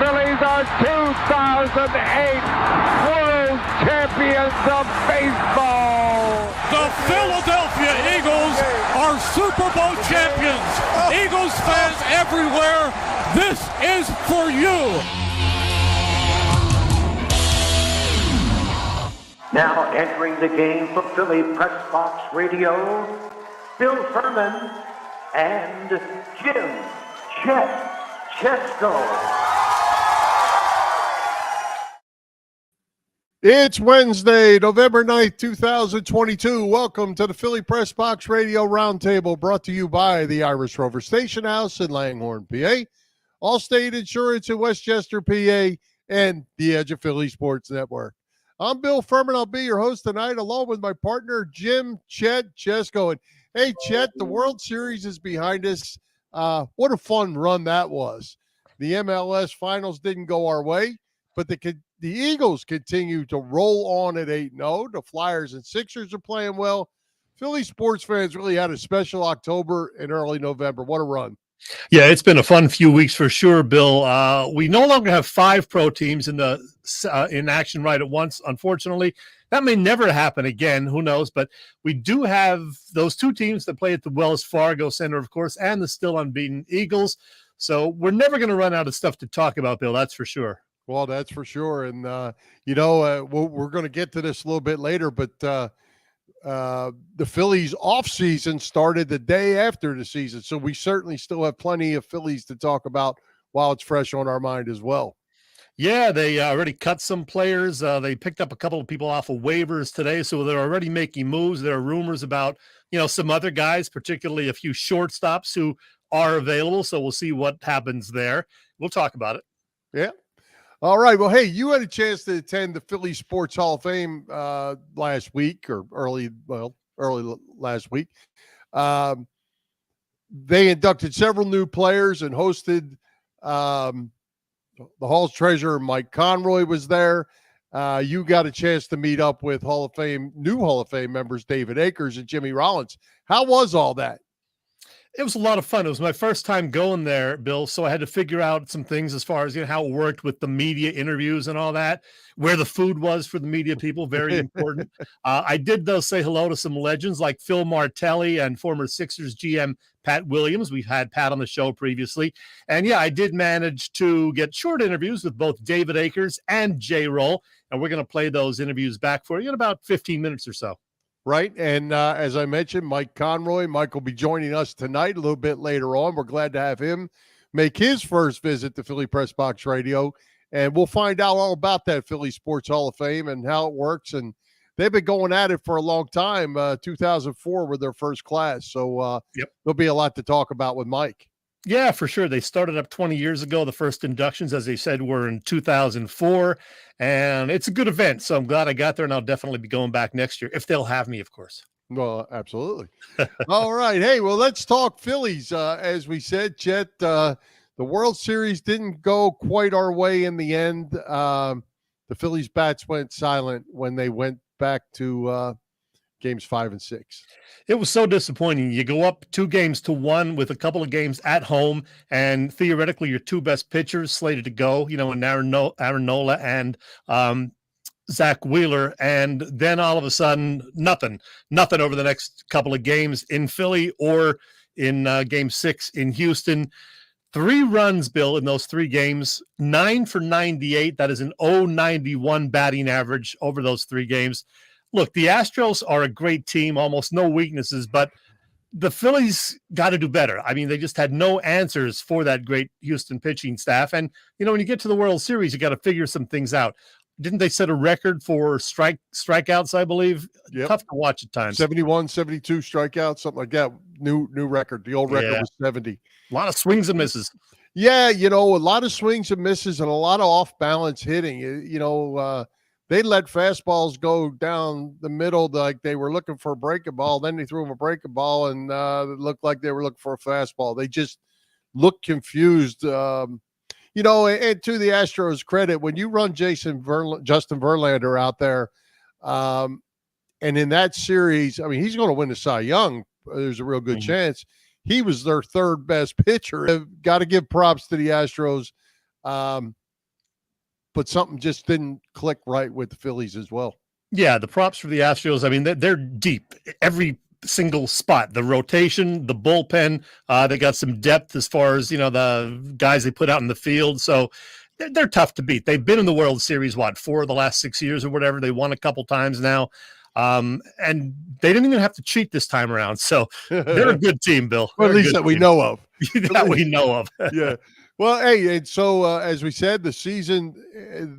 Phillies are 2008 World Champions of Baseball. The Philadelphia Eagles are Super Bowl champions. Eagles fans everywhere, this is for you. Now entering the game for Philly Press Box Radio, Bill Furman and Jim Chet Chesko. It's Wednesday, November 9th, 2022. Welcome to the Philly Press Box Radio Roundtable, brought to you by the Irish Rover Station House in Langhorne, PA, Allstate Insurance in Westchester, PA, and the Edge of Philly Sports Network. I'm Bill Furman. I'll be your host tonight, along with my partner, Jim Chet Chesko. And hey, Chet, the World Series is behind us. What a fun run that was. The MLS Finals didn't go our way, but the Eagles continue to roll on at 8-0. The Flyers and Sixers are playing well. Philly sports fans really had a special October and early November. What a run. Yeah, it's been a fun few weeks for sure, Bill. We no longer have 5 pro teams in action right at once, unfortunately. That may never happen again. Who knows? But we do have those 2 teams that play at the Wells Fargo Center, of course, and the still unbeaten Eagles. So we're never going to run out of stuff to talk about, Bill. That's for sure. Well, that's for sure. And, we're going to get to this a little bit later, but the Phillies offseason started the day after the season. So we certainly still have plenty of Phillies to talk about while it's fresh on our mind as well. Yeah, they already cut some players. They picked up a couple of people off of waivers today, so they're already making moves. There are rumors about, some other guys, particularly a few shortstops who are available. So we'll see what happens there. We'll talk about it. Yeah. All right. Well, hey, you had a chance to attend the Philly Sports Hall of Fame last week or early last week. They inducted several new players and hosted the Hall's treasurer, Mike Conroy, was there. You got a chance to meet up with new Hall of Fame members, David Akers and Jimmy Rollins. How was all that? It was a lot of fun. It was my first time going there, Bill, so I had to figure out some things as far as how it worked with the media interviews and all that, where the food was for the media people, very important. I did, though, say hello to some legends like Phil Martelli and former Sixers GM Pat Williams. We've had Pat on the show previously. And, yeah, I did manage to get short interviews with both David Akers and J. Roll, and we're going to play those interviews back for you in about 15 minutes or so. Right. And as I mentioned, Mike Conroy. Mike will be joining us tonight a little bit later on. We're glad to have him make his first visit to Philly Press Box Radio. And we'll find out all about that Philly Sports Hall of Fame and how it works. And they've been going at it for a long time. 2004 were their first class. So There'll be a lot to talk about with Mike. Yeah, for sure. They started up 20 years ago. The first inductions, as they said, were in 2004. And it's a good event. So I'm glad I got there, and I'll definitely be going back next year, if they'll have me, of course. Well, absolutely. All right. Hey, well, let's talk Phillies. As we said, Chet, the World Series didn't go quite our way in the end. The Phillies bats went silent when they went back to games 5 and 6. It was so disappointing. You go up 2-1 with a couple of games at home, and theoretically your 2 best pitchers slated to go, in Aaron Nola and Zach Wheeler, and then all of a sudden, nothing over the next couple of games in Philly or in Game 6 in Houston. 3 runs, Bill, in those 3 games, 9 for 98. That is an 0.91 batting average over those 3 games. Look, the Astros are a great team, almost no weaknesses, but the Phillies got to do better. I mean, they just had no answers for that great Houston pitching staff. And, when you get to the World Series, you got to figure some things out. Didn't they set a record for strikeouts, I believe? Yep. Tough to watch at times. 71, 72 strikeouts, something like that. New record. The old record was 70. A lot of swings and misses. Yeah, a lot of swings and misses and a lot of off-balance hitting. They let fastballs go down the middle like they were looking for a breaking ball. Then they threw them a breaking ball, and it looked like they were looking for a fastball. They just looked confused. And to the Astros' credit, when you run Justin Verlander out there, and in that series, I mean, he's going to win the Cy Young. There's a real good chance. He was their 3rd best pitcher. Got to give props to the Astros. but something just didn't click right with the Phillies as well. Yeah, the props for the Astros, I mean, they're deep. Every single spot, the rotation, the bullpen, they got some depth as far as, the guys they put out in the field. So they're tough to beat. They've been in the World Series, 4 of the last 6 years or whatever. They won a couple times now. And they didn't even have to cheat this time around. So they're a good team, Bill. Well, at least that we know of. That we know of. Yeah. Well, hey, and so as we said, the season,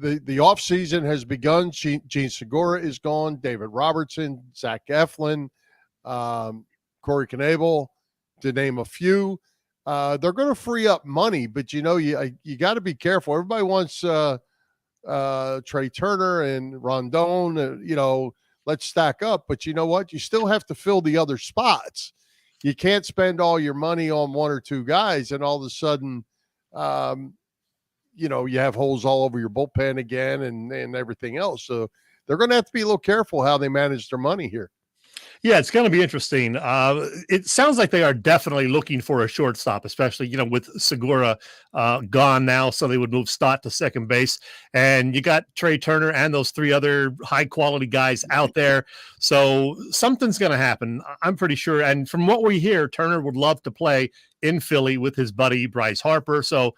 the off season has begun. Gene Segura is gone. David Robertson, Zach Eflin, Corey Knebel, to name a few. They're going to free up money, but you got to be careful. Everybody wants Trey Turner and Rondon. Let's stack up. But you know what? You still have to fill the other spots. You can't spend all your money on one or two guys, and all of a sudden, you have holes all over your bullpen again and everything else. So they're going to have to be a little careful how they manage their money here. Yeah, it's going to be interesting. It sounds like they are definitely looking for a shortstop, especially, with Segura gone now. So they would move Stott to second base. And you got Trey Turner and those 3 other high quality guys out there. So something's going to happen, I'm pretty sure. And from what we hear, Turner would love to play in Philly with his buddy Bryce Harper. So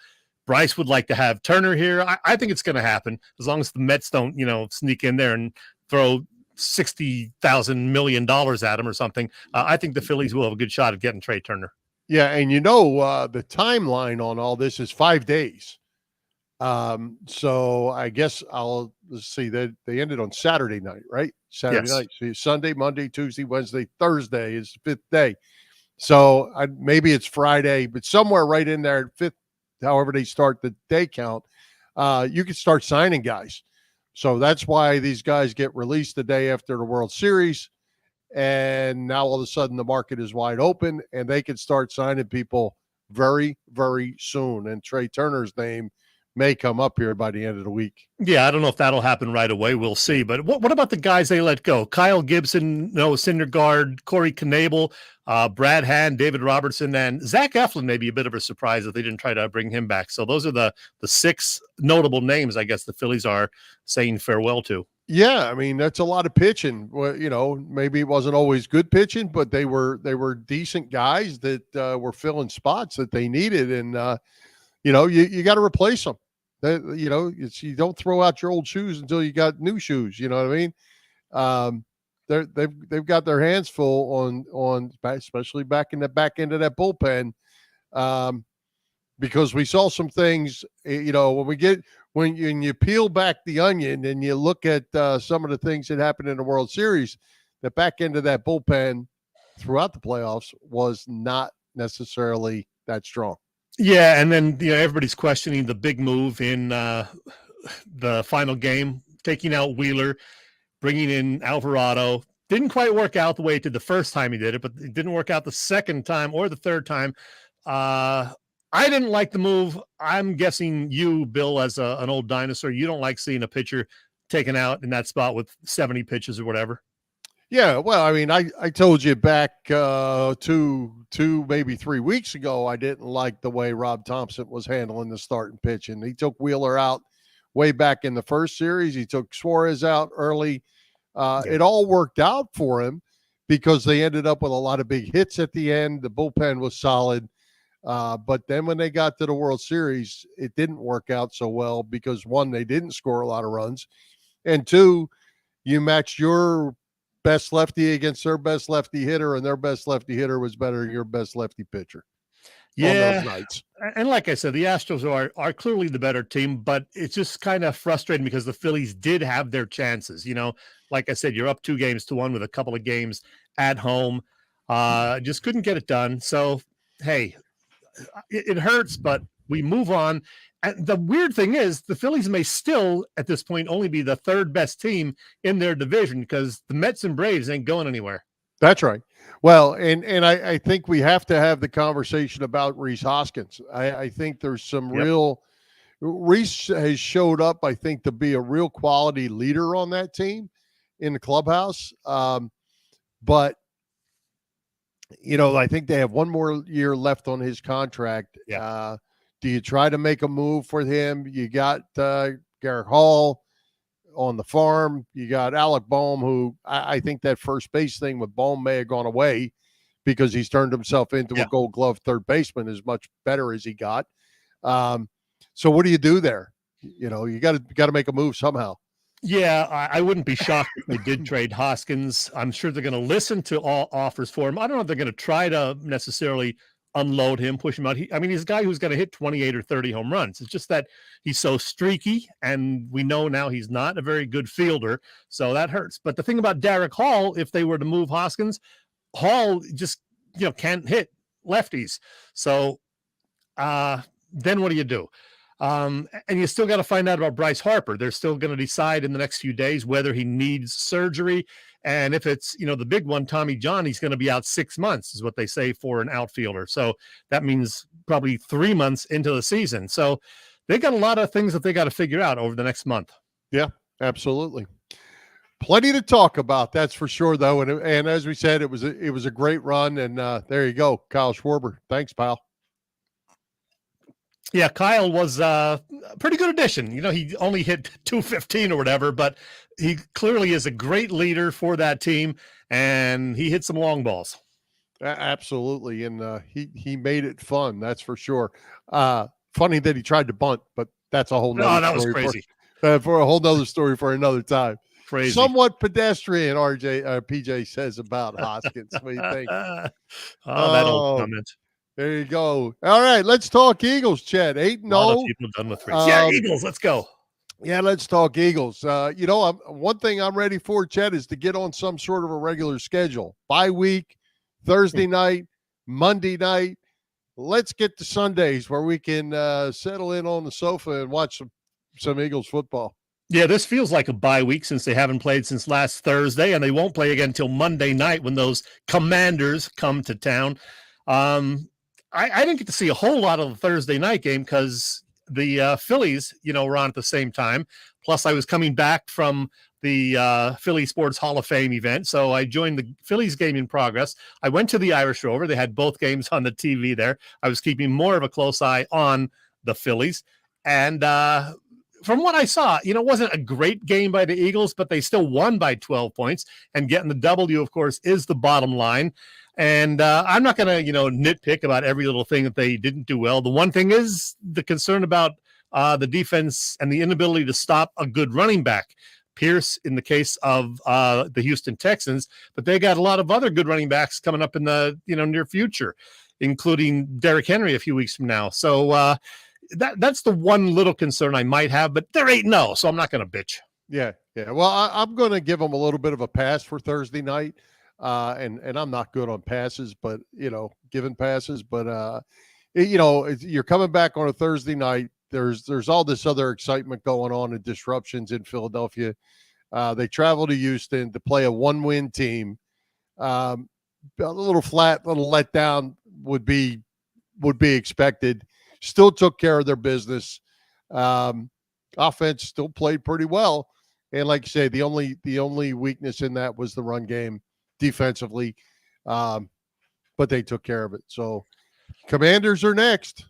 Bryce would like to have Turner here. I think it's going to happen as long as the Mets don't, sneak in there and throw $60,000 million at him or something. I think the Phillies will have a good shot at getting Trey Turner. Yeah, and the timeline on all this is 5 days. So I guess let's see, they ended on Saturday night, right? Saturday night. So Sunday, Monday, Tuesday, Wednesday, Thursday is the 5th day. So maybe it's Friday, but somewhere right in there, 5th, however they start the day count, you can start signing guys. So that's why these guys get released the day after the World Series. And now all of a sudden the market is wide open and they can start signing people very, very soon. And Trey Turner's name may come up here by the end of the week. Yeah, I don't know if that'll happen right away. We'll see. But what about the guys they let go? Kyle Gibson, Noah Syndergaard, Corey Knebel, Brad Hand, David Robertson, and Zach Eflin may be a bit of a surprise if they didn't try to bring him back. So those are the 6 notable names, I guess, the Phillies are saying farewell to. Yeah, I mean, that's a lot of pitching. Well, maybe it wasn't always good pitching, but they were decent guys that were filling spots that they needed. And, you got to replace them. You don't throw out your old shoes until you got new shoes. You know what I mean? They've got their hands full on especially back in the back end of that bullpen, because we saw some things. When you peel back the onion and you look at some of the things that happened in the World Series, the back end of that bullpen throughout the playoffs was not necessarily that strong. Yeah, and then everybody's questioning the big move in the final game, taking out Wheeler, bringing in Alvarado. Didn't quite work out the way it did the first time he did it, but it didn't work out the second time or the third time. I didn't like the move. I'm guessing you, Bill, as an old dinosaur, you don't like seeing a pitcher taken out in that spot with 70 pitches or whatever. Yeah, well, I mean, I told you back 2 maybe 3 weeks ago, I didn't like the way Rob Thompson was handling the starting pitching. He took Wheeler out way back in the first series. He took Suarez out early. It all worked out for him because they ended up with a lot of big hits at the end. The bullpen was solid. But then when they got to the World Series, it didn't work out so well because, 1, they didn't score a lot of runs. And 2, you matched your best lefty against their best lefty hitter, and their best lefty hitter was better than your best lefty pitcher. On those nights. And like I said, the Astros are clearly the better team, but it's just kind of frustrating because the Phillies did have their chances. Like I said, you're up 2-1 with a couple of games at home. Just couldn't get it done. So, hey, it hurts, but we move on. And the weird thing is the Phillies may still, at this point, only be the 3rd best team in their division because the Mets and Braves ain't going anywhere. That's right. Well, and I think we have to have the conversation about Rhys Hoskins. I think there's some Rhys has showed up, I think, to be a real quality leader on that team in the clubhouse. But I think they have 1 more year left on his contract. Yeah. Do you try to make a move for him? You got Garrett Hall on the farm. You got Alec Boehm, who I think that first base thing with Boehm may have gone away because he's turned himself into a Gold Glove third baseman as much better as he got. So what do you do there? You know, you got to make a move somehow. Yeah, I wouldn't be shocked if they did trade Hoskins. I'm sure they're going to listen to all offers for him. I don't know if they're going to try to necessarily unload him, push him out. He's a guy who's going to hit 28 or 30 home runs. It's just that he's so streaky, and we know now he's not a very good fielder, so that hurts. But the thing about Derek Hall, if they were to move Hoskins, Hall just can't hit lefties. So then what do you do? And you still got to find out about Bryce Harper. They're still going to decide in the next few days whether he needs surgery. And if it's, the big one, Tommy John, he's going to be out 6 months is what they say for an outfielder. So that means probably 3 months into the season. So they got a lot of things that they got to figure out over the next month. Yeah, absolutely. Plenty to talk about. That's for sure, though. And as we said, it was a great run. And there you go, Kyle Schwarber. Thanks, pal. Yeah, Kyle was a pretty good addition. He only hit 215 or whatever, but he clearly is a great leader for that team, and he hit some long balls. Absolutely, and he made it fun. That's for sure. Funny that he tried to bunt, but that's a whole nother that was story crazy. For a whole nother story for another time. Crazy. Somewhat pedestrian, PJ says about Hoskins. What do you think? That old comment. There you go. All right, let's talk Eagles, Chet. 8-0. A lot of people done with race. Yeah, Eagles, let's go. Yeah, let's talk Eagles. One thing I'm ready for, Chet, is to get on some sort of a regular schedule. Bye week, Thursday night, Monday night. Let's get to Sundays where we can settle in on the sofa and watch some Eagles football. Yeah, this feels like a bye week since they haven't played since last Thursday, and they won't play again until Monday night when those Commanders come to town. I didn't get to see a whole lot of the Thursday night game because the Phillies, were on at the same time. Plus, I was coming back from the Philly Sports Hall of Fame event, so I joined the Phillies game in progress. I went to the Irish Rover. They had both games on the TV there. I was keeping more of a close eye on the Phillies. And from what I saw, it wasn't a great game by the Eagles, but they still won by 12 points. And getting the W, of course, is the bottom line. And I'm not going to, nitpick about every little thing that they didn't do well. The one thing is the concern about the defense and the inability to stop a good running back. Pierce in the case of the Houston Texans, but they got a lot of other good running backs coming up in the near future, including Derrick Henry a few weeks from now. So that's the one little concern I might have, but they're 8-0, so I'm not going to bitch. Yeah. Well, I'm going to give them a little bit of a pass for Thursday night. And I'm not good on passes, but giving passes, but you're coming back on a Thursday night. There's all this other excitement going on and disruptions in Philadelphia. They travel to Houston to play a 1-win team. A little flat, little letdown would be expected. Still took care of their business. Offense still played pretty well. And like you say, the only weakness in that was the run game defensively. But they took care of it. So Commanders are next.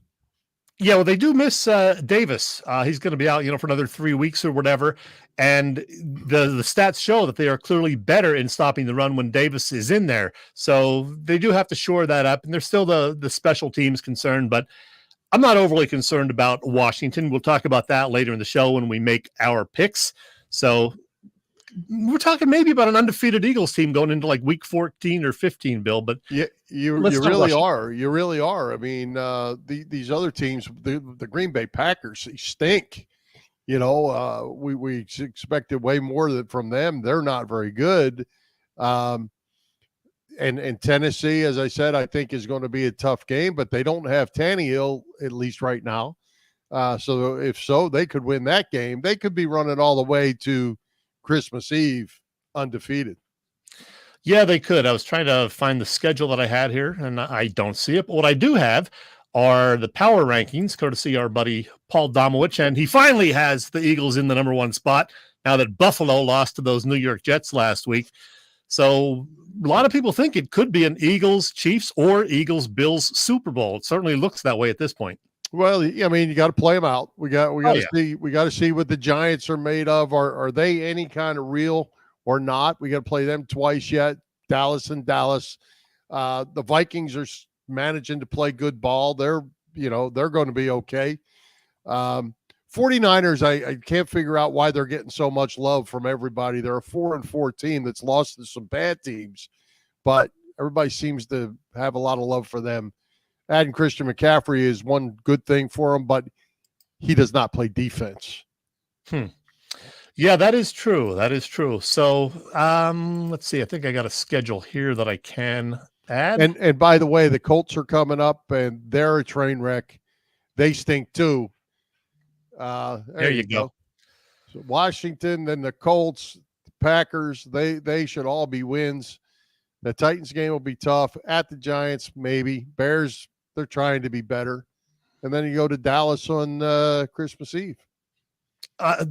Yeah, well, they do miss Davis. He's going to be out, for another 3 weeks or whatever. And the stats show that they are clearly better in stopping the run when Davis is in there. So they do have to shore that up. And there's still the special teams concern, but I'm not overly concerned about Washington. We'll talk about that later in the show when we make our picks. So we're talking maybe about an undefeated Eagles team going into like week 14 or 15, Bill. But yeah, you really are. You really are. I mean, these other teams, the Green Bay Packers, they stink. We expected way more from them. They're not very good. And Tennessee, as I said, I think is going to be a tough game, but they don't have Tannehill, at least right now. So if so, they could win that game. They could be running all the way to Christmas Eve undefeated. Yeah, they could. I was trying to find the schedule that I had here, and I don't see it. But what I do have are the power rankings, courtesy our buddy Paul Domowich, and he finally has the Eagles in the number 1 spot now that Buffalo lost to those New York Jets last week. So a lot of people think it could be an Eagles-Chiefs or Eagles-Bills Super Bowl. It certainly looks that way at this point. Well, I mean, you got to play them out. We got to yeah. see. We got to see what the Giants are made of. Are they any kind of real or not? We got to play them twice yet. Dallas and Dallas. The Vikings are managing to play good ball. They're going to be okay. 49ers, I can't figure out why they're getting so much love from everybody. They're a 4-4 team that's lost to some bad teams, but everybody seems to have a lot of love for them. Adding Christian McCaffrey is one good thing for him, but he does not play defense. Yeah, that is true. That is true. So let's see. I think I got a schedule here that I can add. And by the way, the Colts are coming up, and they're a train wreck. They stink too. There you go. So Washington, then the Colts, the Packers, they should all be wins. The Titans game will be tough. At the Giants, maybe. Bears, they're trying to be better. And then you go to Dallas on Christmas Eve.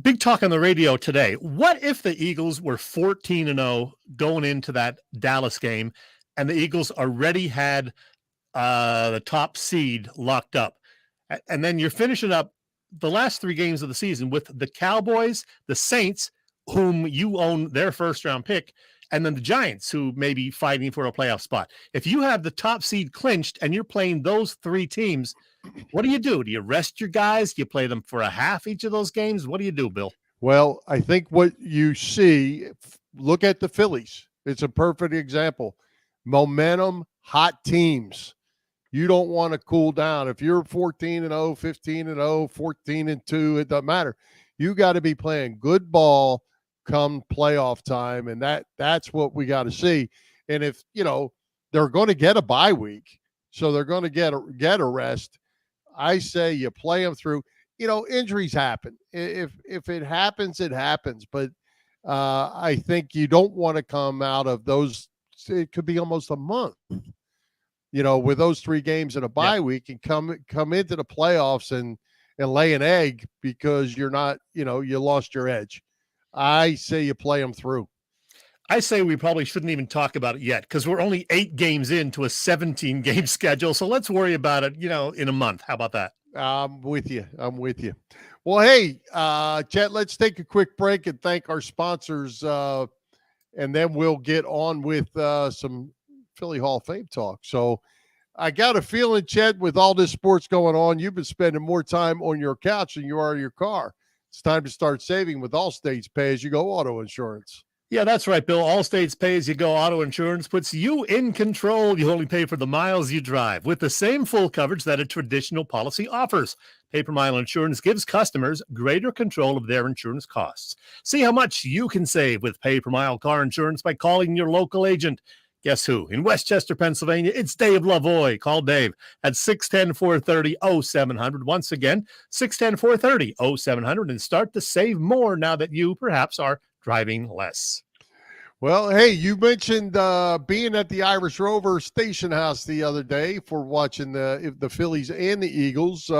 Big talk on the radio today. What if the Eagles were 14-0 going into that Dallas game, and the Eagles already had the top seed locked up? And then you're finishing up the last 3 games of the season with the Cowboys, the Saints, whom you own their first-round pick, and then the Giants, who may be fighting for a playoff spot. If you have the top seed clinched and you're playing those 3 teams, what do? Do you rest your guys? Do you play them for a half each of those games? What do you do, Bill? Well, I think what you see, look at the Phillies. It's a perfect example. Momentum, hot teams. You don't want to cool down. If you're 14-0, 15-0, 14-2, it doesn't matter. You got to be playing good ball come playoff time, and that's what we got to see. And if they're going to get a bye week, so they're going to get a rest, I say you play them through. Injuries happen. If it happens, it happens. But I think you don't want to come out of those. It could be almost a month, with those 3 games in a bye week, and come into the playoffs and lay an egg because you're not, you lost your edge. I say you play them through. I say we probably shouldn't even talk about it yet because we're only 8 games into a 17-game schedule. So let's worry about it, in a month. How about that? I'm with you. Well, hey, Chet, let's take a quick break and thank our sponsors, and then we'll get on with some Philly Hall of Fame talk. So I got a feeling, Chet, with all this sports going on, you've been spending more time on your couch than you are in your car. It's time to start saving with Allstate's pay-as-you-go auto insurance. Yeah, that's right, Bill. Allstate's pay-as-you-go auto insurance puts you in control. You only pay for the miles you drive with the same full coverage that a traditional policy offers. Pay-per-mile insurance gives customers greater control of their insurance costs. See how much you can save with pay-per-mile car insurance by calling your local agent. Guess who? In Westchester, Pennsylvania, it's Dave Lavoie. Call Dave at 610-430-0700. Once again, 610-430-0700, and start to save more now that you perhaps are driving less. Well, hey, you mentioned being at the Irish Rover Station House the other day for watching the Phillies and the Eagles.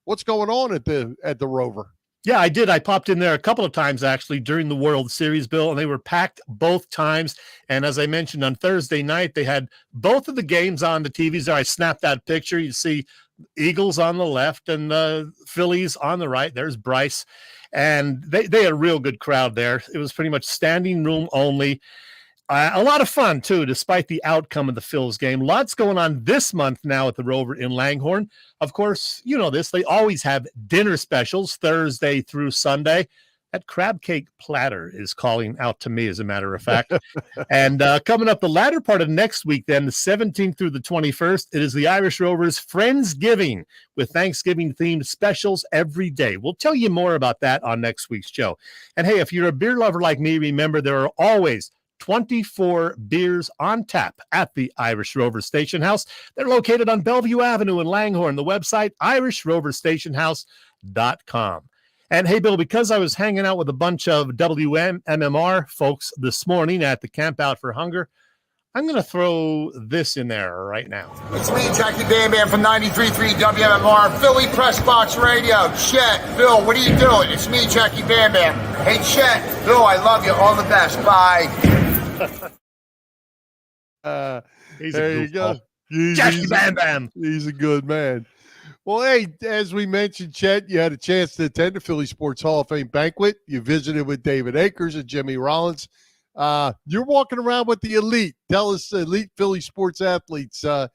What's going on at the Rover? Yeah, I did. I popped in there a couple of times, actually, during the World Series, Bill, and they were packed both times. And as I mentioned, on Thursday night, they had both of the games on the TVs there. I snapped that picture. You see Eagles on the left and the Phillies on the right. There's Bryce. And they had a real good crowd there. It was pretty much standing room only. A lot of fun, too, despite the outcome of the Phils game. Lots going on this month now at the Rover in Langhorne. Of course, you know this. They always have dinner specials Thursday through Sunday. That crab cake platter is calling out to me, as a matter of fact. And coming up the latter part of next week, then, the 17th through the 21st, it is the Irish Rovers Friendsgiving with Thanksgiving-themed specials every day. We'll tell you more about that on next week's show. And, hey, if you're a beer lover like me, remember there are always 24 beers on tap at the Irish Rover Station House. They're located on Bellevue Avenue in Langhorne. The website, irishroverstationhouse.com. And hey, Bill, because I was hanging out with a bunch of WMMR folks this morning at the Camp Out for Hunger, I'm going to throw this in there right now. It's me, Jackie Bam Bam from 93.3 WMMR, Philly Press Box Radio. Chet, Bill, what are you doing? It's me, Jackie Bam Bam. Hey, Chet, Bill, I love you. All the best. Bye. He's there a you go. Jackie Bam Bam. He's a good man. Well, hey, as we mentioned, Chet, you had a chance to attend the Philly Sports Hall of Fame banquet. You visited with David Akers and Jimmy Rollins. You're walking around with the elite. Tell us, elite Philly sports athletes. Tell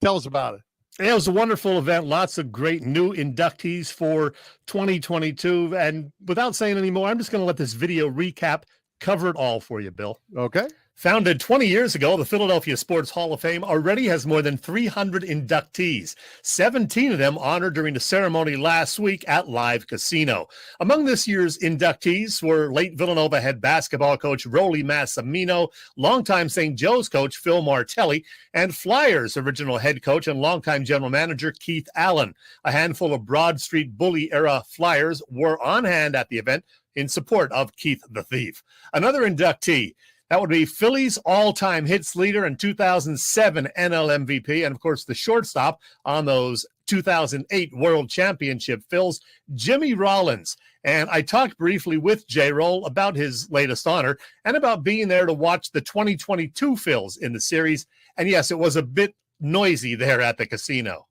us about it. It was a wonderful event. Lots of great new inductees for 2022. And without saying any more, I'm just going to let this video recap cover it all for you, Bill. Okay. Founded 20 years ago, the Philadelphia Sports Hall of Fame already has more than 300 inductees, 17 of them honored during the ceremony last week at Live Casino. Among this year's inductees were late Villanova head basketball coach Rolly Massimino, longtime St. Joe's coach Phil Martelli, and Flyers original head coach and longtime general manager Keith Allen. A handful of Broad Street Bully-era Flyers were on hand at the event in support of Keith the Thief. Another inductee, that would be Phillies all-time hits leader and 2007 NL MVP, and of course the shortstop on those 2008 World Championship Phils, Jimmy Rollins. And I talked briefly with J-Roll about his latest honor and about being there to watch the 2022 Phils in the series. And yes, it was a bit noisy there at the casino.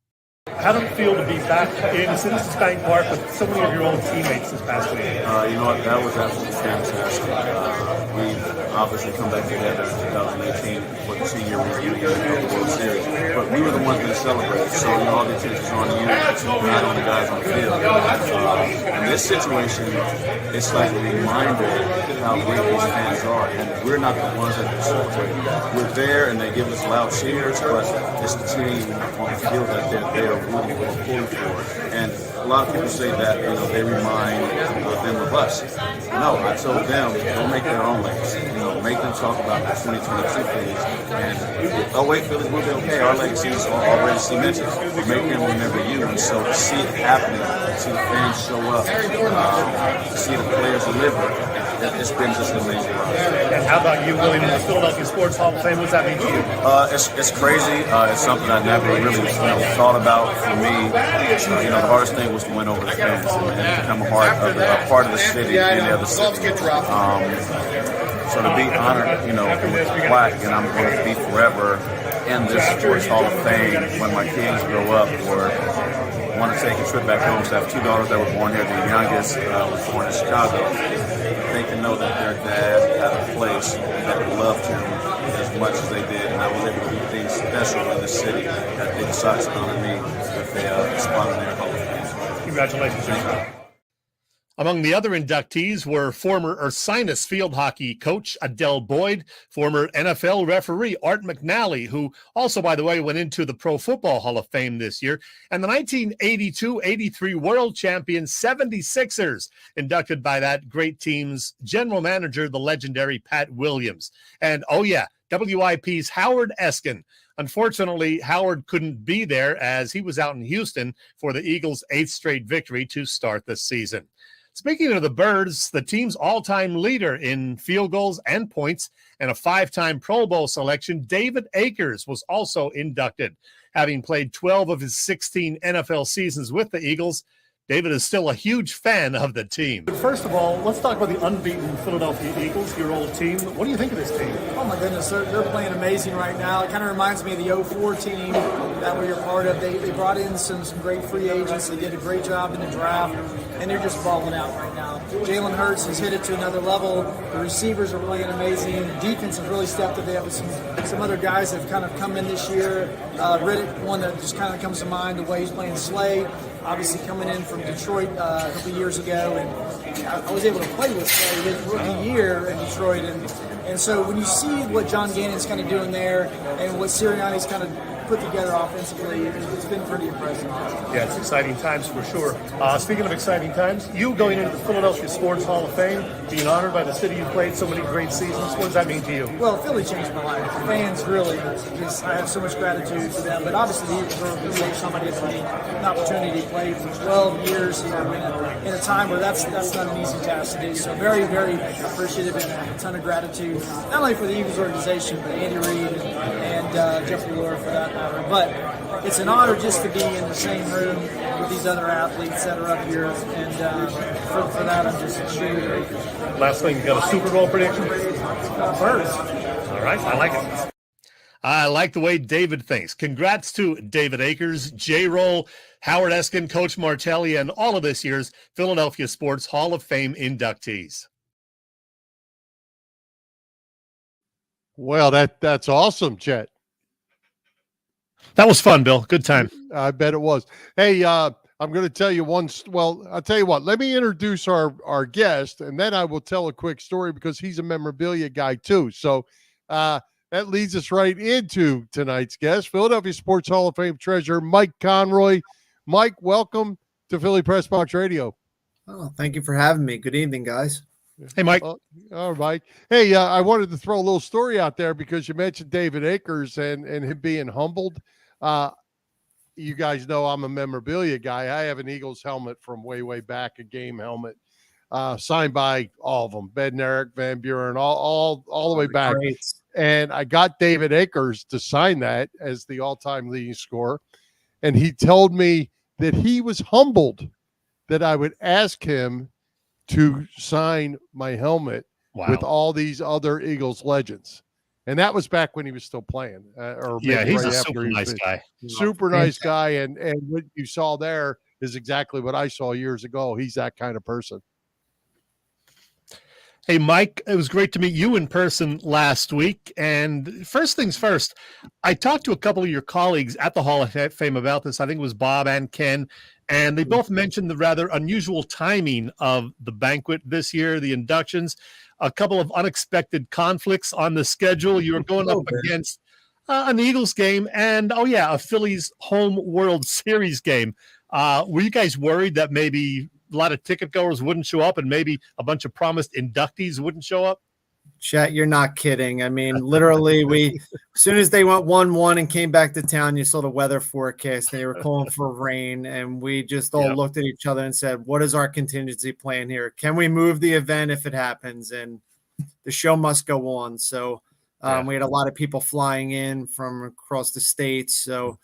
How did it feel to be back in Citizens Bank Park with so many of your old teammates this past week? You know what? That was absolutely fantastic. We've obviously come back together in 2018 for the senior reunion of the World Series, but we were the ones that celebrated. So all the attention was on you, not on the guys on the field. In this situation, it's like a reminder how great these fans are, and we're not the ones that celebrate. We're there, and they give us loud cheers, but it's the team on the field that they're rooting for. And a lot of people say that they remind them of us. No, I told them don't make their own legacy. Make them talk about the 2022 Phillies. And 08 Phillies will be okay. Our legacy is already cemented. Make them remember you. And so to see it happening, to see the fans show up, to see the players deliver, it's been just an amazing ride. And how about you, William, the Philadelphia Sports Hall of Fame? What does that mean to you? It's crazy. It's something I never really thought about. For me, the hardest thing was to win over the fans and become a part of the city and the other city. So to be honored, with the plaque, and I'm going to be forever in this Sports Hall of Fame when my kids grow up or want to take a trip back home. So I have two daughters that were born here. The youngest was born in Chicago. They can know that their dad had a place that loved him as much as they did, and I was able to do things special in the city that they decided to honor me with a spot in their Hall of Fame. Congratulations, Jim. Among the other inductees were former Ursinus field hockey coach Adele Boyd, former NFL referee Art McNally, who also, by the way, went into the Pro Football Hall of Fame this year, and the 1982-83 world champion 76ers, inducted by that great team's general manager, the legendary Pat Williams. And, oh yeah, WIP's Howard Eskin. Unfortunately, Howard couldn't be there as he was out in Houston for the Eagles' 8th straight victory to start the season. Speaking of the Birds, the team's all-time leader in field goals and points and a 5-time Pro Bowl selection, David Akers, was also inducted. Having played 12 of his 16 NFL seasons with the Eagles, David is still a huge fan of the team. First of all, let's talk about the unbeaten Philadelphia Eagles, your old team. What do you think of this team? Oh my goodness, they're playing amazing right now. It kind of reminds me of the 04 team that we were part of. They brought in some great free agents. They did a great job in the draft, and they're just balling out right now. Jalen Hurts has hit it to another level. The receivers are playing amazing. The defense has really stepped up. They have some other guys that have kind of come in this year. Riddick, one that just kind of comes to mind, the way he's playing Slay. Obviously coming in from Detroit a couple of years ago, and I was able to play with Slay his rookie year in Detroit, and so when you see what John Gannon's kind of doing there and what Sirianni's kind of put together offensively, it's been pretty impressive. Yeah, it's exciting times for sure. Speaking of exciting times, you going into the Philadelphia Sports Hall of Fame, being honored by the city you played so many great seasons, what does that mean to you? Well, Philly changed my life. The fans really, I have so much gratitude for them, but obviously the Eagles organization, somebody that's me an opportunity to play for 12 years in a time where that's not an easy task to do. So very, very appreciative and a ton of gratitude, not only for the Eagles organization, but Andy Reid and Jeffrey Lurie for that matter. But it's an honor just to be in the same room with these other athletes that are up here, and for that I'm just extremely grateful. Last thing, you got a Super Bowl prediction? Birds. All right, I like it. I like the way David thinks. Congrats to David Akers, J-Roll. Howard Eskin, Coach Martelli, and all of this year's Philadelphia Sports Hall of Fame inductees. Well, that's awesome, Chet. That was fun, Bill. Good time. I bet it was. Hey, I'm going to tell you well, I'll tell you what. Let me introduce our guest, and then I will tell a quick story because he's a memorabilia guy too. So that leads us right into tonight's guest, Philadelphia Sports Hall of Fame treasurer Mike Conroy. Mike, welcome to Philly Press Box Radio. Oh, thank you for having me. Good evening, guys. Hey, Mike. All right, Mike. Hey, I wanted to throw a little story out there because you mentioned David Akers and him being humbled. You guys know I'm a memorabilia guy. I have an Eagles helmet from way back, a game helmet, signed by all of them, Bednarik, Van Buren, all the way back. Great. And I got David Akers to sign that as the all-time leading scorer. And he told me that he was humbled that I would ask him to sign my helmet with all these other Eagles legends. And that was back when he was still playing. He's a super nice guy. Super nice guy. And what you saw there is exactly what I saw years ago. He's that kind of person. Hey, Mike, it was great to meet you in person last week. And first things first, I talked to a couple of your colleagues at the Hall of Fame about this. I think it was Bob and Ken. And they both mentioned the rather unusual timing of the banquet this year, the inductions, a couple of unexpected conflicts on the schedule. You were going up against an Eagles game and, a Phillies home World Series game. Were you guys worried that maybe a lot of ticket goers wouldn't show up and maybe a bunch of promised inductees wouldn't show up? Chet, you're not kidding. I mean, literally, as soon as they went 1-1 and came back to town, you saw the weather forecast. They were calling for rain, and we just all looked at each other and said, what is our contingency plan here? Can we move the event if it happens? And the show must go on. So we had a lot of people flying in from across the states. So,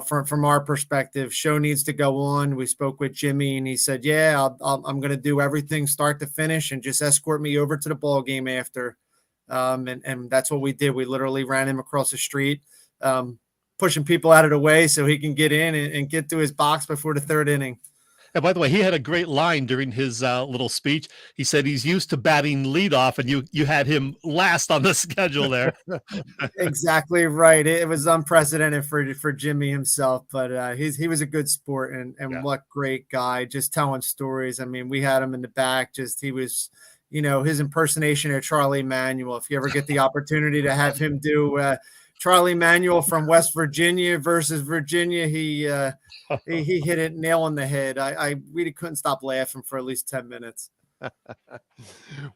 from our perspective, show needs to go on. We spoke with Jimmy, and he said, I'm going to do everything start to finish and just escort me over to the ball game after. And that's what we did. We literally ran him across the street, pushing people out of the way so he can get in and get to his box before the third inning. And by the way, he had a great line during his little speech. He said he's used to batting leadoff, and you had him last on the schedule there. Exactly right. It was unprecedented for Jimmy himself, but he was a good sport, and what great guy, just telling stories. I mean, we had him in the back. He was, his impersonation of Charlie Manuel. If you ever get the opportunity to have him do Charlie Manuel from West Virginia versus Virginia, he hit it nail on the head. I really couldn't stop laughing for at least 10 minutes.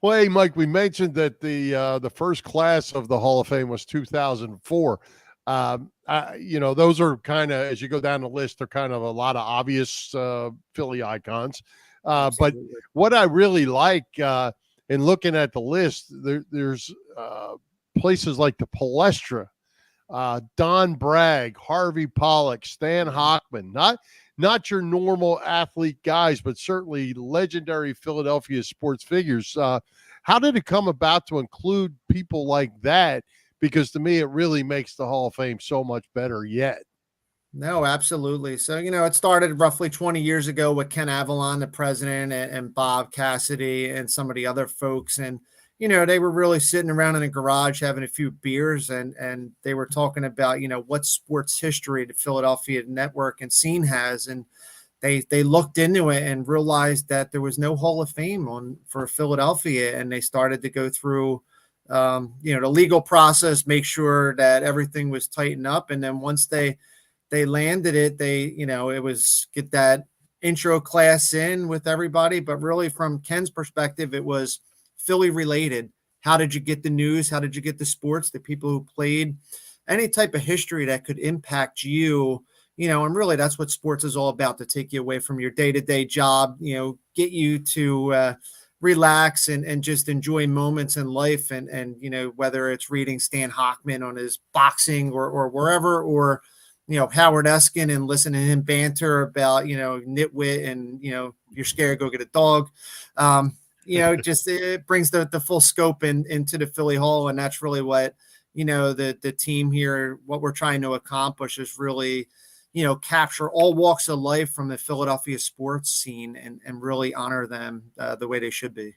Well, hey, Mike, we mentioned that the first class of the Hall of Fame was 2004. Those are kind of, as you go down the list, they're kind of a lot of obvious Philly icons. But what I really like in looking at the list, there's places like the Palestra, Don Bragg, Harvey Pollack, Stan Hochman, not your normal athlete guys, but certainly legendary Philadelphia sports figures. How did it come about to include people like that? Because to me, it really makes the Hall of Fame so much better yet. No, absolutely. So, it started roughly 20 years ago with Ken Avalon, the president, and Bob Cassidy and some of the other folks. And, they were really sitting around in a garage having a few beers, and they were talking about, what sports history the Philadelphia network and scene has. And they looked into it and realized that there was no Hall of Fame for Philadelphia. And they started to go through, the legal process, make sure that everything was tightened up. And then once they landed it, it was get that intro class in with everybody. But really from Ken's perspective, it was Philly related. How did you get the news? How did you get the sports? The people who played, any type of history that could impact you, and really that's what sports is all about, to take you away from your day-to-day job, get you to relax and just enjoy moments in life. And whether it's reading Stan Hochman on his boxing or wherever, or, Howard Eskin and listening to him banter about, nitwit and, you're scared, go get a dog. Just it brings the full scope into the Philly Hall. And that's really what, the team here, what we're trying to accomplish is really, capture all walks of life from the Philadelphia sports scene and really honor them the way they should be.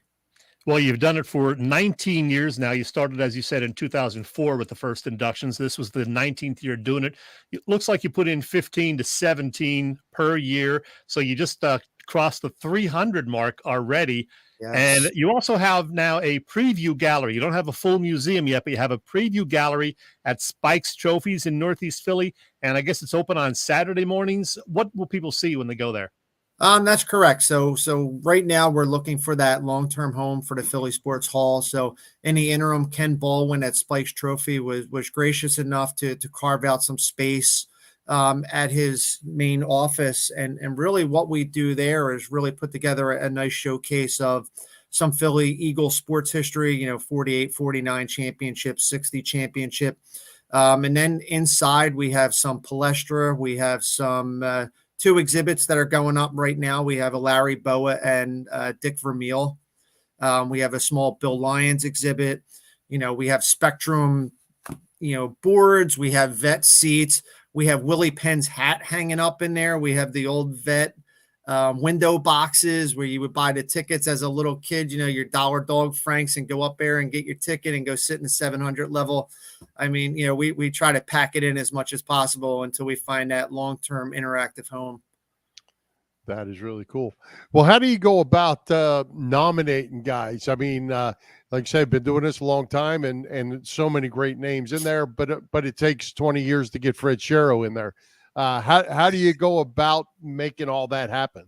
Well, you've done it for 19 years now. You started, as you said, in 2004 with the first inductions. This was the 19th year doing it. It looks like you put in 15 to 17 per year. So you just crossed the 300 mark already. Yes. And you also have now a preview gallery. You don't have a full museum yet, but you have a preview gallery at Spike's Trophies in Northeast Philly. And I guess it's open on Saturday mornings. What will people see when they go there? That's correct. So right now we're looking for that long-term home for the Philly Sports Hall. So in the interim, Ken Baldwin at Spike's Trophy was gracious enough to carve out some space at his main office. And really what we do there is really put together a nice showcase of some Philly Eagles sports history, 48, 49 championship, 60 championship. And then inside we have some palestra. We have some 2 exhibits that are going up right now. We have a Larry Boa and Dick Vermeil. We have a small Bill Lyons exhibit. We have Spectrum, boards. We have vet seats. We have Willie Penn's hat hanging up in there. We have the old vet window boxes where you would buy the tickets as a little kid, your dollar dog Franks, and go up there and get your ticket and go sit in the 700 level. I mean, we try to pack it in as much as possible until we find that long-term interactive home. That is really cool. Well, how do you go about nominating guys? I mean, like I said, been doing this a long time and so many great names in there, but it takes 20 years to get Fred Sherrow in there. How do you go about making all that happen?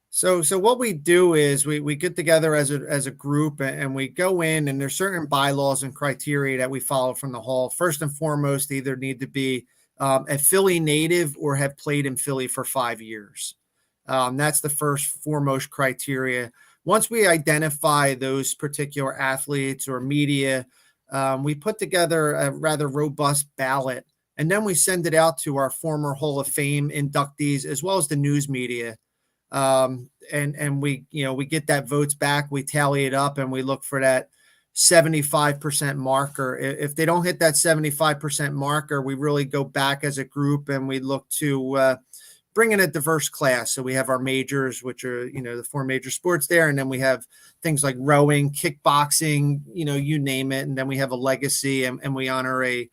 So what we do is we get together as a group and we go in, and there's certain bylaws and criteria that we follow from the hall. First and foremost, they either need to be a Philly native or have played in Philly for 5 years. That's the first foremost criteria. Once we identify those particular athletes or media, we put together a rather robust ballot, and then we send it out to our former Hall of Fame inductees as well as the news media. And we get that votes back, we tally it up, and we look for that 75% marker. If they don't hit that 75% marker, we really go back as a group and we look to bring in a diverse class. So we have our majors, which are, the 4 major sports there. And then we have things like rowing, kickboxing, you name it. And then we have a legacy, and we honor a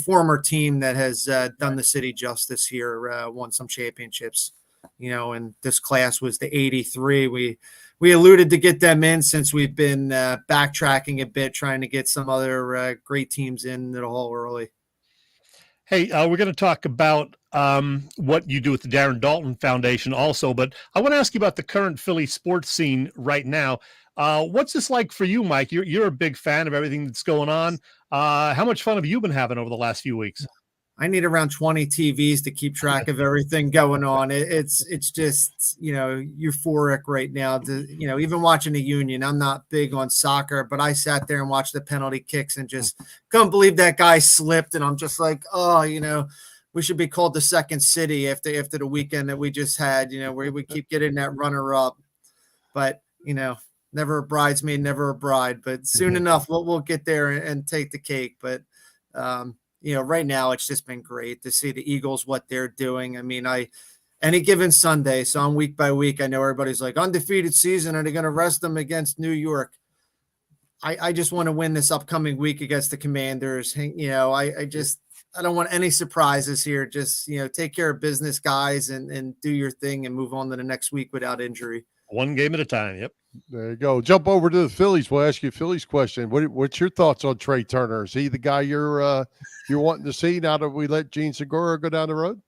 former team that has done the city justice here, won some championships. And this class was the 83. We alluded to get them in since we've been backtracking a bit, trying to get some other great teams in the hall early. Hey, we're going to talk about what you do with the Darren Dalton Foundation also, but I want to ask you about the current Philly sports scene right now. What's this like for you, Mike? You're a big fan of everything that's going on. How much fun have you been having over the last few weeks? I need around 20 TVs to keep track of everything going on. It's just, euphoric right now. Even watching the Union, I'm not big on soccer, but I sat there and watched the penalty kicks and just couldn't believe that guy slipped. And I'm just like, we should be called the second city after the weekend that we just had, where we keep getting that runner up. But, never a bridesmaid, never a bride, but soon enough, we'll get there and take the cake. But, right now it's just been great to see the Eagles, what they're doing. I mean, any given Sunday, so I'm week by week, I know everybody's like, undefeated season, are they going to rest them against New York? I just want to win this upcoming week against the Commanders. I don't want any surprises here. Just, take care of business, guys, and do your thing and move on to the next week without injury. One game at a time. Yep. There you go. Jump over to the Phillies. We'll ask you a Phillies question. What's your thoughts on Trey Turner? Is he the guy you're wanting to see now that we let Gene Segura go down the road?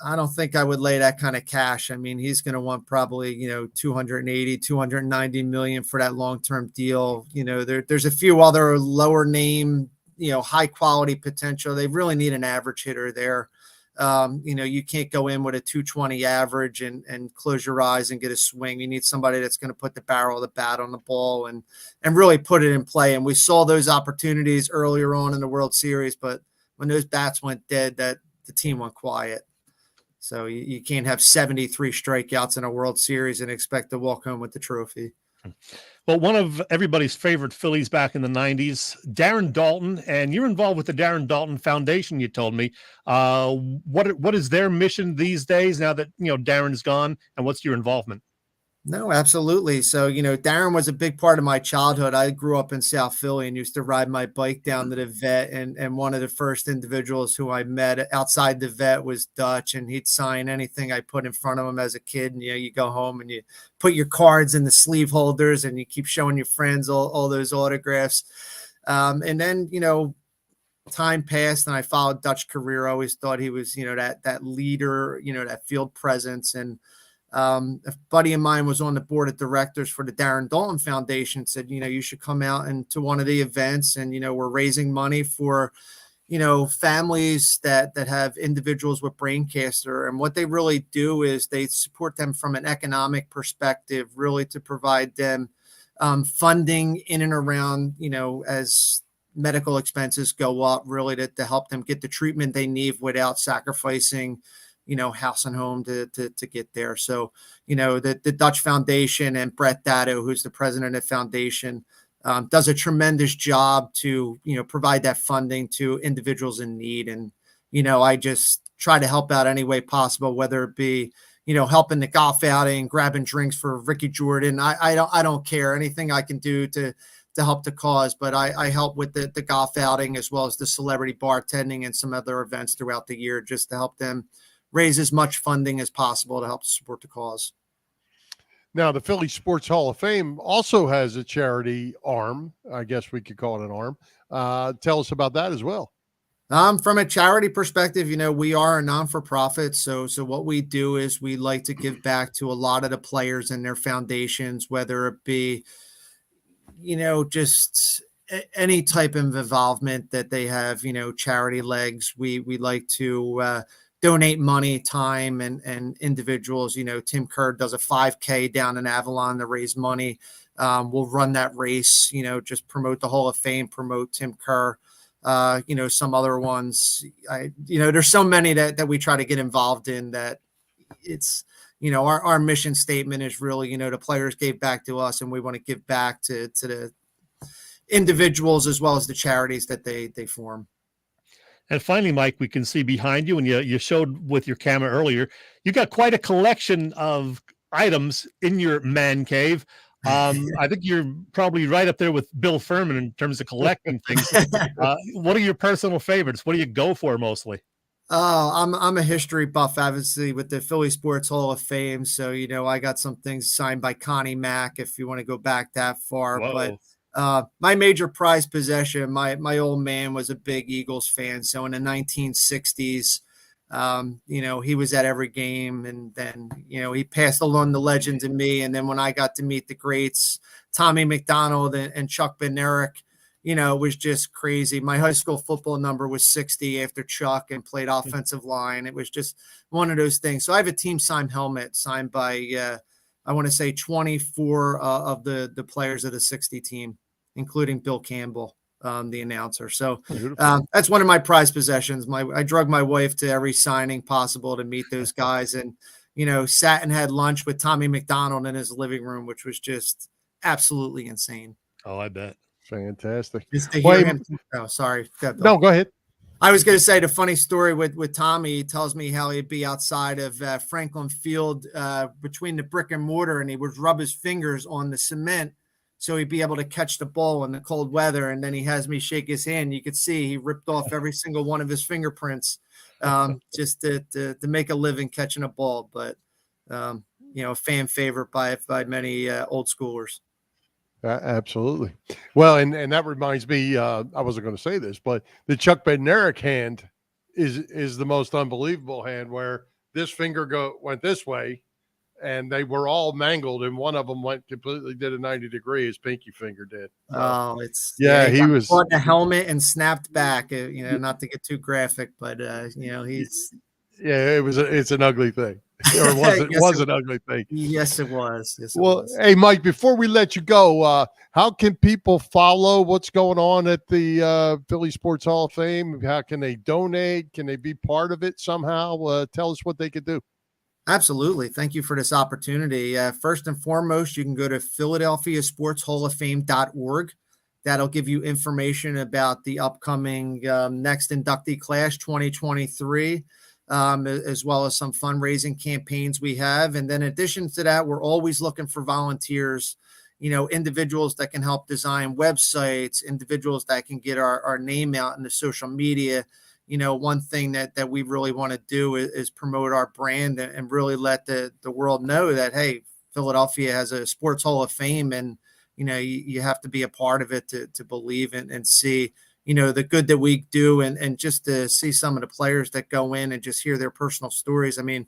I don't think I would lay that kind of cash. I mean, he's going to want probably, 280, 290 million for that long-term deal. There's a few other lower name, high quality potential. They really need an average hitter there. You can't go in with a 220 average and close your eyes and get a swing. You need somebody that's going to put the barrel of the bat on the ball and really put it in play. And we saw those opportunities earlier on in the World Series, but when those bats went dead, that the team went quiet. So you can't have 73 strikeouts in a World Series and expect to walk home with the trophy. Well, one of everybody's favorite Phillies back in the 90s, Darren Daulton, and you're involved with the Darren Daulton Foundation, you told me. What is their mission these days now that, Darren's gone, and what's your involvement? No, absolutely. So, Darren was a big part of my childhood. I grew up in South Philly and used to ride my bike down to the vet. And one of the first individuals who I met outside the vet was Dutch, and he'd sign anything I put in front of him as a kid. And, you go home and you put your cards in the sleeve holders and you keep showing your friends all those autographs. And then, time passed and I followed Dutch career. I always thought he was, that leader, that field presence. And a buddy of mine was on the board of directors for the Darren Daulton Foundation, said, you should come out and to one of the events. And, we're raising money for, families that have individuals with brain cancer. And what they really do is they support them from an economic perspective, really to provide them funding in and around, as medical expenses go up, really to help them get the treatment they need without sacrificing house and home to get there. So, the Dutch Foundation and Brett Datto, who's the president of the foundation, does a tremendous job to, provide that funding to individuals in need. And, I just try to help out any way possible, whether it be, helping the golf outing, grabbing drinks for Ricky Jordan. I don't care, anything I can do to help the cause, but I help with the golf outing as well as the celebrity bartending and some other events throughout the year, just to help them raise as much funding as possible to help support the cause. Now, the Philly Sports Hall of Fame also has a charity arm. I guess we could call it an arm. Tell us about that as well. From a charity perspective, we are a non-for-profit. So what we do is we like to give back to a lot of the players and their foundations, whether it be, just any type of involvement that they have, charity legs. We like to donate money, time, and individuals. Tim Kerr does a 5K down in Avalon to raise money. We'll run that race, just promote the Hall of Fame, promote Tim Kerr. Some other ones, there's so many that we try to get involved in that it's, our mission statement is really, the players gave back to us and we want to give back to the individuals as well as the charities that they form. And finally, Mike, we can see behind you, and you showed with your camera earlier, you got quite a collection of items in your man cave. I think you're probably right up there with Bill Furman in terms of collecting things. What are your personal favorites? What do you go for mostly? Oh, I'm a history buff, obviously, with the Philly Sports Hall of Fame. So, I got some things signed by Connie Mack, if you want to go back that far. Whoa. But my major prized possession, my old man was a big Eagles fan. So in the 1960s, he was at every game, and then, he passed along the legend to me. And then when I got to meet the greats, Tommy McDonald and Chuck Bednarik, it was just crazy. My high school football number was 60 after Chuck and played offensive line. It was just one of those things. So I have a team signed helmet signed by, I want to say 24 of the players of the 60 team, including Bill Campbell, the announcer. So that's one of my prized possessions. I drug my wife to every signing possible to meet those guys, and, sat and had lunch with Tommy McDonald in his living room, which was just absolutely insane. Oh, I bet. Fantastic. Just to hear him. Oh, sorry. No, go ahead. I was going to say the funny story with Tommy. He tells me how he'd be outside of Franklin Field between the brick and mortar, and he would rub his fingers on the cement so he'd be able to catch the ball in the cold weather. And then he has me shake his hand. You could see he ripped off every single one of his fingerprints just to make a living catching a ball. But, a fan favorite by many old schoolers. Absolutely. Well, and that reminds me, I wasn't going to say this, but the Chuck Bednarik hand is the most unbelievable hand, where this finger went this way and they were all mangled, and one of them did a 90-degree, his pinky finger did. So, he was on the helmet and snapped back, not to get too graphic, but it's an ugly thing. Or it was an ugly thing. Yes, it was. Yes, Hey, Mike, before we let you go, how can people follow what's going on at the Philly Sports Hall of Fame? How can they donate? Can they be part of it somehow? Tell us what they could do. Absolutely. Thank you for this opportunity. First and foremost, you can go to PhiladelphiaSportsHallOfFame.org. That'll give you information about the upcoming next inductee class 2023, as well as some fundraising campaigns we have. And then in addition to that, we're always looking for volunteers, individuals that can help design websites, individuals that can get our name out in the social media. One thing that we really want to do is promote our brand and really let the world know that, hey, Philadelphia has a Sports Hall of Fame, and you have to be a part of it to believe and see, the good that we do, and just to see some of the players that go in and just hear their personal stories. I mean,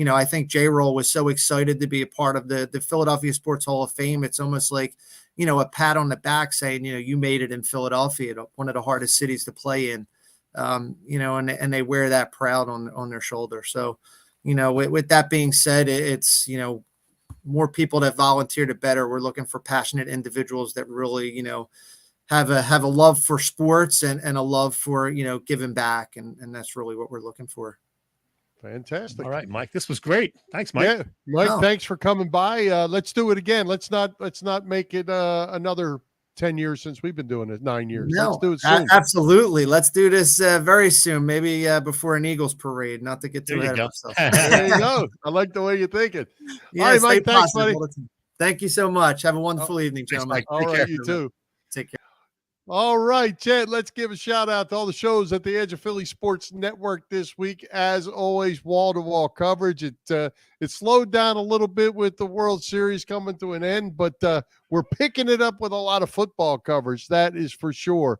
I think J-Roll was so excited to be a part of the Philadelphia Sports Hall of Fame. It's almost like, a pat on the back saying, you made it in Philadelphia, one of the hardest cities to play in, and they wear that proud on their shoulder. So, with that being said, it's, more people that volunteer, the better. We're looking for passionate individuals that really, have a love for sports and a love for, giving back. And that's really what we're looking for. Fantastic. All right, Mike, this was great. Thanks, Mike. Yeah, Mike, thanks for coming by. Let's do it again. Let's not make it another 10 years since we've been doing it, 9 years. No, let's do it soon. Absolutely. Let's do this very soon. Maybe before an Eagles parade, not to get too ahead of ourselves. There you go. I like the way you're thinking. Yeah, all right, Mike, thanks, buddy. Thank you so much. Have a wonderful evening, gentlemen. All right, you too. Take care. All right, Chet, let's give a shout out to all the shows at the Edge of Philly Sports Network this week. As always, wall-to-wall coverage. It slowed down a little bit with the World Series coming to an end, but we're picking it up with a lot of football coverage. That is for sure.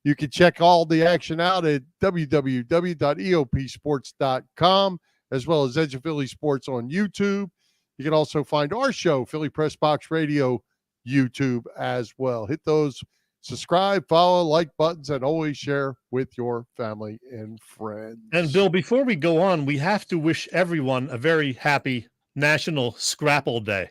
You can check all the action out at www.eopsports.com, as well as Edge of Philly Sports on YouTube. You can also find our show, Philly Press Box Radio, YouTube as well. Hit those subscribe, follow, like buttons, and always share with your family and friends. And Bill, before we go on, we have to wish everyone a very happy National Scrapple Day.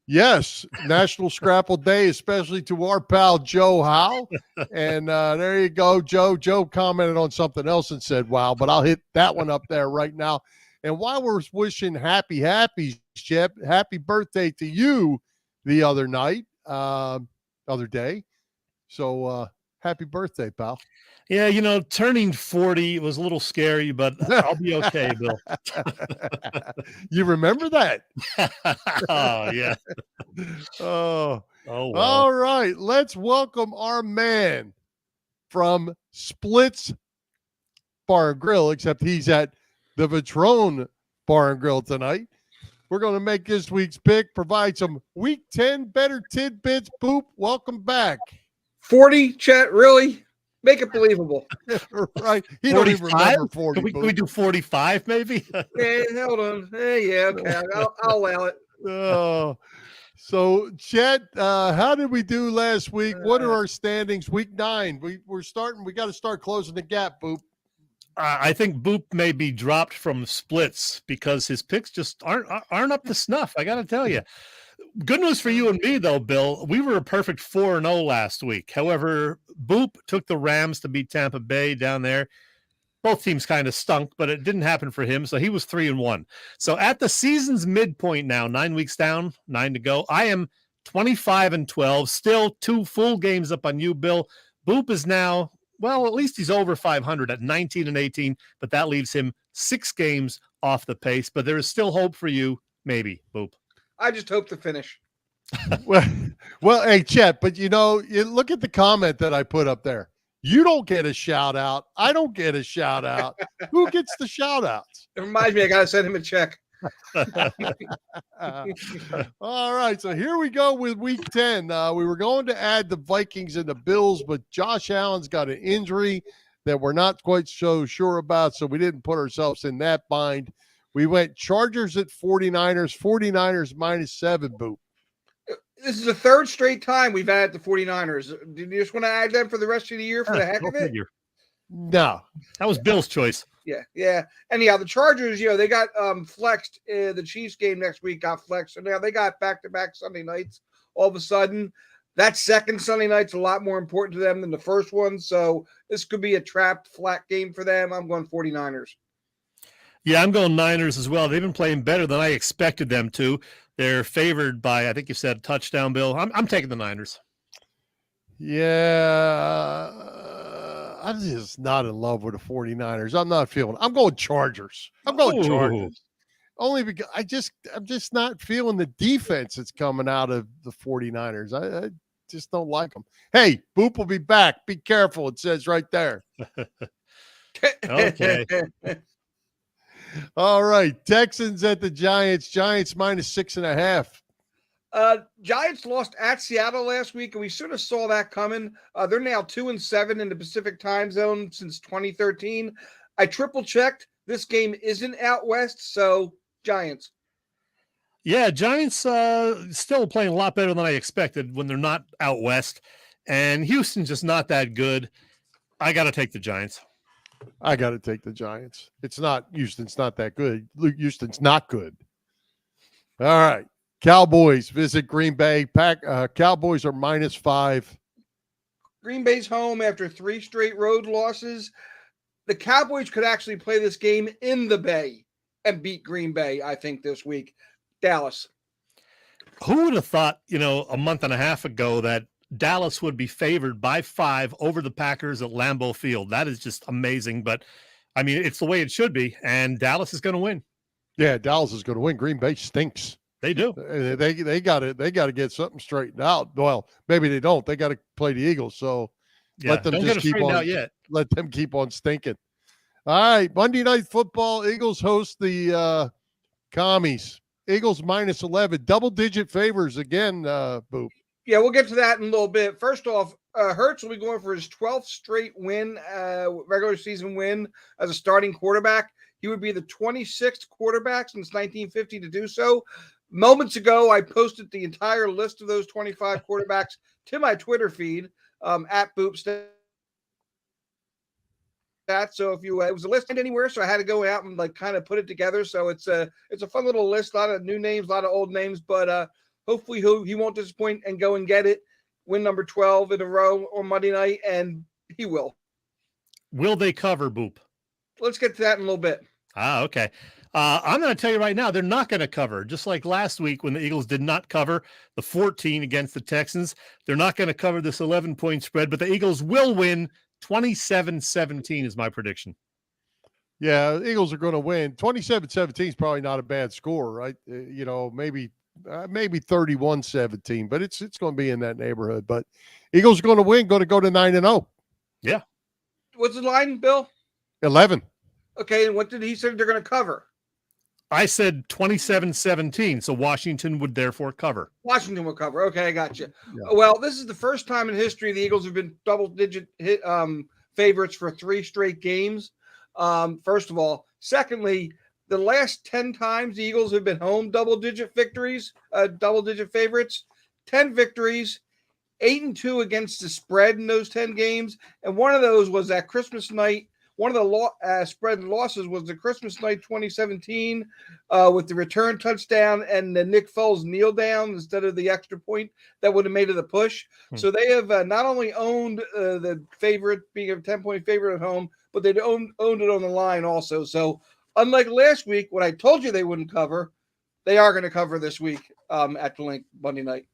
Yes, National Scrapple Day, especially to our pal Joe Howe. And there you go, Joe. Joe commented on something else and said, wow, but I'll hit that one up there right now. And while we're wishing happy, Chet, happy birthday to you the other day. So happy birthday, pal. Yeah, turning 40 was a little scary, but I'll be okay, Bill. You remember that? Oh, yeah. Oh, well. All right. Let's welcome our man from Splits Bar and Grill, except he's at the Vitrone Bar and Grill tonight. We're going to make this week's pick, provide some Week 10 better tidbits. Boop, welcome back. 40, Chet, really? Make it believable. Right. He don't even remember 40. Can we do 45 maybe? Hey, hold on. Hey, yeah, okay. I'll allow it. Oh. So, Chet, how did we do last week? What are our standings? Week 9. We got to start closing the gap, Boop. I think Boop may be dropped from splits because his picks just aren't up to snuff. I got to tell you. Good news for you and me, though, Bill. We were a perfect 4-0 last week. However, Boop took the Rams to beat Tampa Bay down there. Both teams kind of stunk, but it didn't happen for him, so he was 3-1. So at the season's midpoint now, 9 weeks down, 9 to go, I am 25-12, still 2 full games up on you, Bill. Boop is now, well, at least he's over 500 at 19-18, but that leaves him 6 games off the pace. But there is still hope for you, maybe, Boop. I just hope to finish. well, hey, Chet, but you look at the comment that I put up there. You don't get a shout out. I don't get a shout out. Who gets the shout outs? It reminds me, I got to send him a check. All right. So here we go with Week 10. We were going to add the Vikings and the Bills, but Josh Allen's got an injury that we're not quite so sure about. So we didn't put ourselves in that bind. We went Chargers at 49ers, 49ers -7, Boop. This is the 3rd straight time we've added the 49ers. Did you just want to add them for the rest of the year for the heck of it? No. That was Bill's choice. Yeah. Anyhow, the Chargers, they got flexed. The Chiefs game next week got flexed. So now they got back-to-back Sunday nights all of a sudden. That second Sunday night's a lot more important to them than the first one. So this could be a trapped flat game for them. I'm going 49ers. Yeah, I'm going Niners as well. They've been playing better than I expected them to. They're favored by, I think you said, touchdown, Bill. I'm taking the Niners. Yeah, I'm just not in love with the 49ers. I'm not feeling. I'm going Chargers. I'm going Chargers. Only because I'm just not feeling the defense that's coming out of the 49ers. I just don't like them. Hey, Boop will be back. Be careful. It says right there. Okay. All right. Texans at the Giants. Giants -6.5. Giants lost at Seattle last week, and we sort of saw that coming. They're now 2-7 in the Pacific time zone since 2013. I triple checked. This game isn't out west, so Giants. Yeah, Giants still playing a lot better than I expected when they're not out west, and Houston's just not that good. I got to take the Giants. I got to take the Giants. It's not Houston's not that good. Houston's not good. All right. Cowboys visit Green Bay. Cowboys are -5. Green Bay's home after 3 straight road losses. The Cowboys could actually play this game in the Bay and beat Green Bay, I think, this week. Dallas. Who would have thought, a month and a half ago that Dallas would be favored by 5 over the Packers at Lambeau Field? That is just amazing. But, I mean, it's the way it should be, and Dallas is going to win. Yeah, Dallas is going to win. Green Bay stinks. They do. They got to get something straightened out. Well, maybe they don't. They got to play the Eagles. So let them just keep on. Out yet. Let them keep on stinking. All right, Monday Night Football. Eagles host the Commies. Eagles -11. Double-digit favors again. Boop. Yeah, we'll get to that in a little bit. First off, Hurts will be going for his 12th straight win, regular season win as a starting quarterback. He would be the 26th quarterback since 1950 to do so. Moments ago, I posted the entire list of those 25 quarterbacks to my Twitter feed at BoopStat. So if you it was a list anywhere, so I had to go out and kind of put it together. So it's a fun little list, a lot of new names, a lot of old names, but hopefully he won't disappoint and go and get it. Win number 12 in a row on Monday night, and he will. Will they cover, Boop? Let's get to that in a little bit. Okay. I'm going to tell you right now, they're not going to cover. Just like last week when the Eagles did not cover the 14 against the Texans, they're not going to cover this 11-point spread, but the Eagles will win 27-17 is my prediction. Yeah, the Eagles are going to win. 27-17 is probably not a bad score, right? Maybe 31-17, but it's going to be in that neighborhood. But Eagles are going to win, going to go to 9-0. Yeah. What's the line, Bill? 11. Okay, and what did he say they're going to cover? I said 27-17, so Washington would therefore cover. Washington will cover. Okay, I got you. Yeah. Well, this is the first time in history the Eagles have been double-digit favorites for 3 straight games. First of all. Secondly, the last 10 times the Eagles have been home double-digit victories, double-digit favorites, 10 victories, 8-2 against the spread in those 10 games, and one of those was that Christmas night. One of the spread losses was the Christmas night 2017 with the return touchdown and the Nick Foles kneel down instead of the extra point that would have made it a push. So they have not only owned the favorite, being a 10-point favorite at home, but they owned it on the line also. So unlike last week, when I told you they wouldn't cover, they are going to cover this week at the Link Monday night.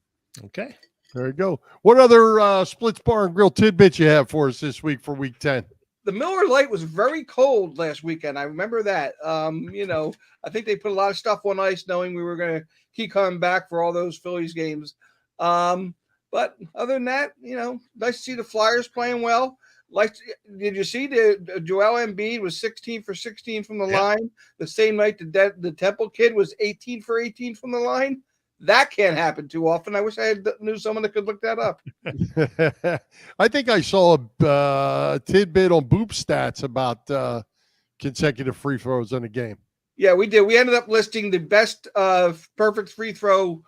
Okay. There you go. What other Splits Bar and Grill tidbits you have for us this week for Week 10? The Miller Lite was very cold last weekend. I remember that. I think they put a lot of stuff on ice knowing we were going to keep coming back for all those Phillies games. But other than that, nice to see the Flyers playing well. Did you see the Joel Embiid was 16 for 16 from the line? The same night the Temple kid was 18 for 18 from the line. That can't happen too often. I wish I knew someone that could look that up. I think I saw a tidbit on Boop Stats about consecutive free throws in a game. Yeah, we did. We ended up listing the best perfect free throw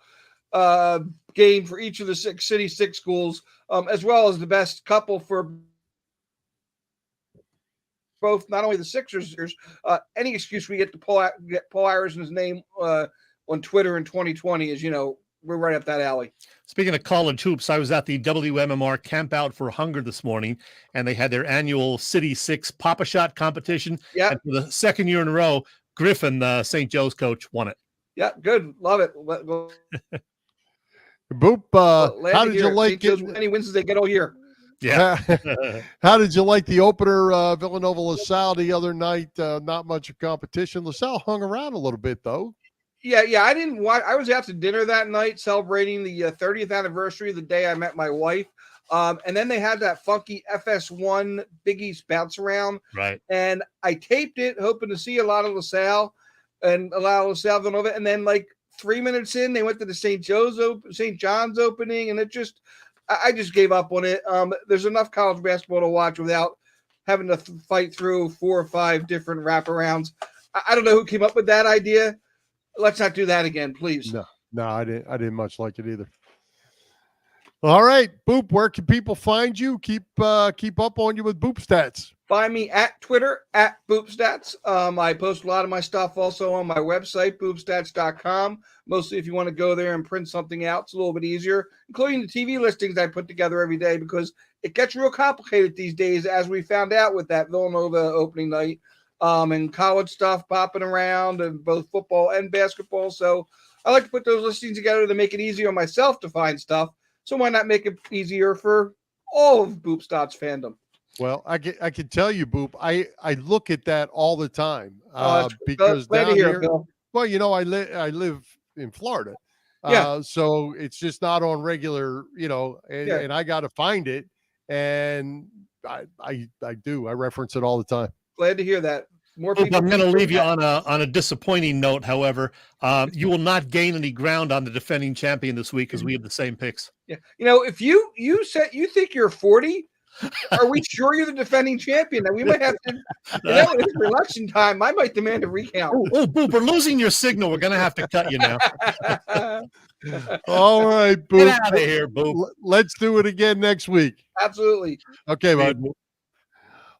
game for each of the 6 schools, as well as the best couple for both, not only the Sixers, any excuse we get to get Paul Iverson's name on Twitter in 2020 is, we're right up that alley. Speaking of college hoops, I was at the WMMR Camp Out for Hunger this morning, and they had their annual City 6 Pop-A-Shot competition. Yeah. And for the second year in a row, Griffin, St. Joe's coach, won it. Yeah, good. Love it. Boop, how did you like it? Any wins they get all year. Yeah. How did you like the opener, Villanova LaSalle the other night? Not much of competition. LaSalle hung around a little bit, though. Yeah. I didn't watch. I was out to dinner that night celebrating the 30th anniversary of the day I met my wife. And then they had that funky FS1 Big East bounce around. Right. And I taped it, hoping to see a lot of LaSalle and allow LaSalle Villanova. And then, like 3 minutes in, they went to the St. John's opening, and I just gave up on it. There's enough college basketball to watch without having to fight through 4 or 5 different wraparounds. I don't know who came up with that idea. Let's not do that again, please. No, I didn't much like it either. All right, Boop, where can people find you? Keep up on you with Boop Stats. Find me at Twitter, at BoopStats. I post a lot of my stuff also on my website, boopstats.com. Mostly if you want to go there and print something out, it's a little bit easier, including the TV listings I put together every day, because it gets real complicated these days, as we found out with that Villanova opening night, and college stuff popping around, and both football and basketball. So I like to put those listings together to make it easier on myself to find stuff. So why not make it easier for all of BoopStats fandom? Well, I can tell you, Boop, I look at that all the time because down here, Bill. Well, I live in Florida, so it's just not on regular, and I got to find it, and I reference it all the time. Glad to hear that. More people. I'm going to leave you on a disappointing note. However, you will not gain any ground on the defending champion this week because we have the same picks. Yeah, if you said you think you're 40. Are we sure you're the defending champion? Now we might have to. It's election time. I might demand a recount. Oh, Boop, we're losing your signal. We're going to have to cut you now. All right, Boop. Get out of here, Boop. Let's do it again next week. Absolutely. Okay, bud.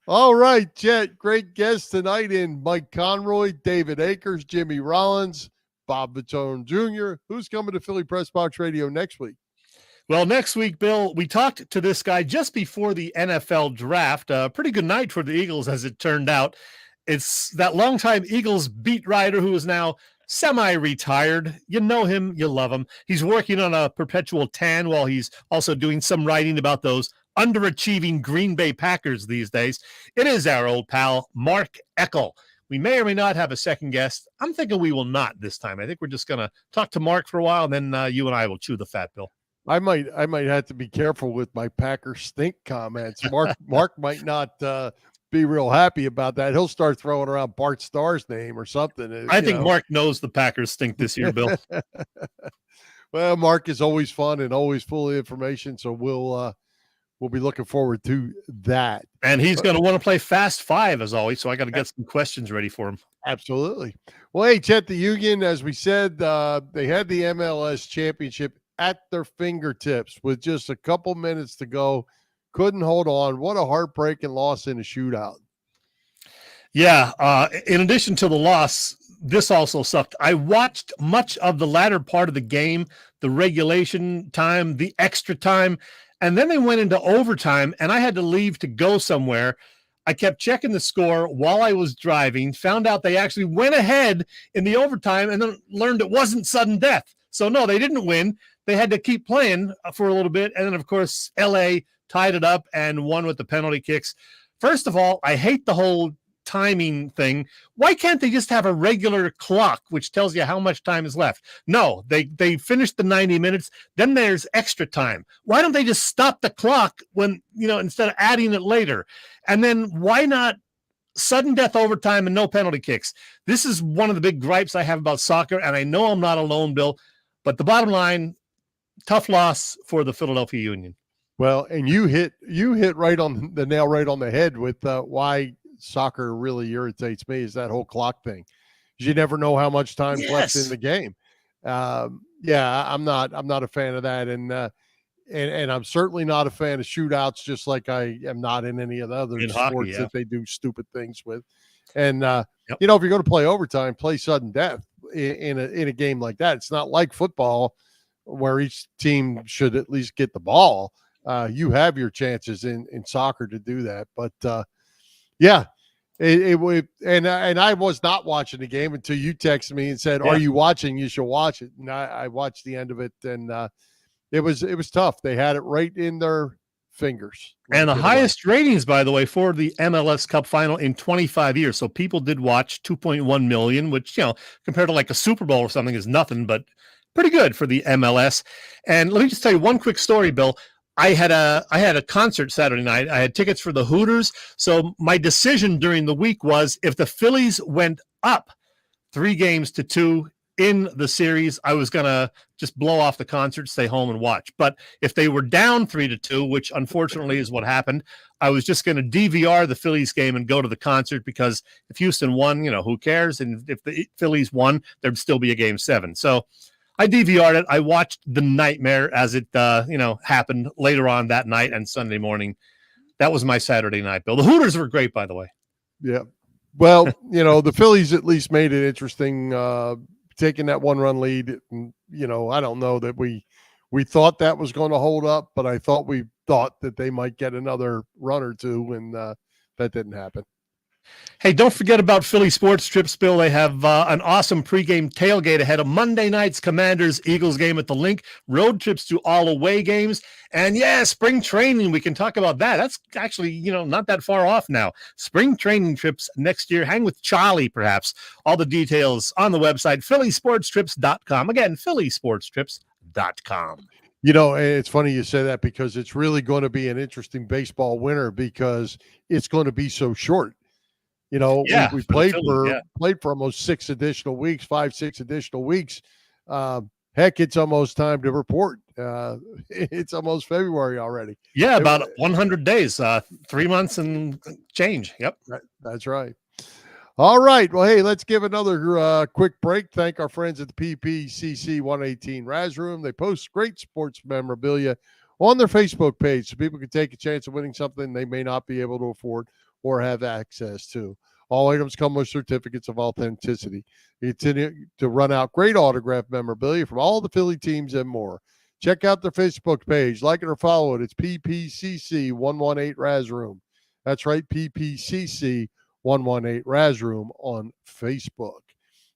All right, Chet. Great guests tonight in Mike Conroy, David Akers, Jimmy Rollins, Bob Vitone Jr. Who's coming to Philly Press Box Radio next week? Well, next week, Bill, we talked to this guy just before the NFL draft. A pretty good night for the Eagles, as it turned out. It's that longtime Eagles beat writer who is now semi-retired. You know him, you love him. He's working on a perpetual tan while he's also doing some writing about those underachieving Green Bay Packers these days. It is our old pal, Mark Eckel. We may or may not have a second guest. I'm thinking we will not this time. I think we're just going to talk to Mark for a while, and then you and I will chew the fat, Bill. I might have to be careful with my Packer stink comments. Mark might not be real happy about that. He'll start throwing around Bart Starr's name or something. I think Mark knows the Packers stink this year, Bill. Well, Mark is always fun and always full of information, so we'll be looking forward to that. And he's going to want to play Fast Five as always, so I got to get some questions ready for him. Absolutely. Well, hey, Chet, the Union, as we said, they had the MLS championship at their fingertips with just a couple minutes to go. Couldn't hold on. What a heartbreaking loss in a shootout. Yeah. In addition to the loss, this also sucked. I watched much of the latter part of the game, the regulation time, the extra time, and then they went into overtime, and I had to leave to go somewhere. I kept checking the score while I was driving, found out they actually went ahead in the overtime, and then learned it wasn't sudden death. So, no, they didn't win. They had to keep playing for a little bit. And then, of course, L.A. tied it up and won with the penalty kicks. First of all, I hate the whole timing thing. Why can't they just have a regular clock which tells you how much time is left? No, they finished the 90 minutes. Then there's extra time. Why don't they just stop the clock when, instead of adding it later? And then why not sudden death overtime and no penalty kicks? This is one of the big gripes I have about soccer, and I know I'm not alone, Bill, but the bottom line, tough loss for the Philadelphia Union. Well, and you hit right on the nail right on the head with why soccer really irritates me is that whole clock thing. You never know how much time's left in the game. I'm not a fan of that, and I'm certainly not a fan of shootouts. Just like I am not in any of the other sports that they do stupid things with. And if you're going to play overtime, play sudden death in a game like that. It's not like football where each team should at least get the ball. You have your chances in soccer to do that. But And I was not watching the game until you texted me and said, "Are you watching? You should watch it." And I watched the end of it, and it was tough. They had it right in their fingers. And the highest ratings, by the way, for the MLS Cup final in 25 years. So people did watch 2.1 million, which, compared to like a Super Bowl or something is nothing, but pretty good for the MLS. And let me just tell you one quick story, Bill. I had a concert Saturday night. I had tickets for the Hooters. So my decision during the week was if the Phillies went up 3-2 in the series, I was going to just blow off the concert, stay home and watch. But if they were down 3-2, which unfortunately is what happened, I was just going to DVR the Phillies game and go to the concert, because if Houston won, who cares? And if the Phillies won, there'd still be a game 7. So I DVR'd it. I watched the nightmare as it, happened later on that night and Sunday morning. That was my Saturday night, Bill. The Hooters were great, by the way. Yeah. Well, the Phillies at least made it interesting, taking that 1-run lead. And, I don't know that we thought that was going to hold up, but we thought that they might get another run or two, and that didn't happen. Hey, don't forget about Philly Sports Trips, Bill. They have an awesome pregame tailgate ahead of Monday night's Commanders-Eagles game at the Link, road trips to all away games, and spring training. We can talk about that. That's actually, not that far off now. Spring training trips next year. Hang with Charlie, perhaps. All the details on the website, phillysportstrips.com. Again, phillysportstrips.com. It's funny you say that, because it's really going to be an interesting baseball winter, because it's going to be so short. We played for almost 6 additional weeks, 5-6 additional weeks. Heck, it's almost time to report. It's almost February already. Yeah, about 100 days, 3 months and change. Yep. That's right. All right. Well, hey, let's give another quick break. Thank our friends at the PPCC 118 Raz Room. They post great sports memorabilia on their Facebook page, so people can take a chance of winning something they may not be able to afford or have access to. All items come with certificates of authenticity. You continue to run out great autograph memorabilia from all the Philly teams and more. Check out their Facebook page. Like it or follow it. It's PPCC 118 Raz Room. That's right, PPCC 118 Raz Room on Facebook.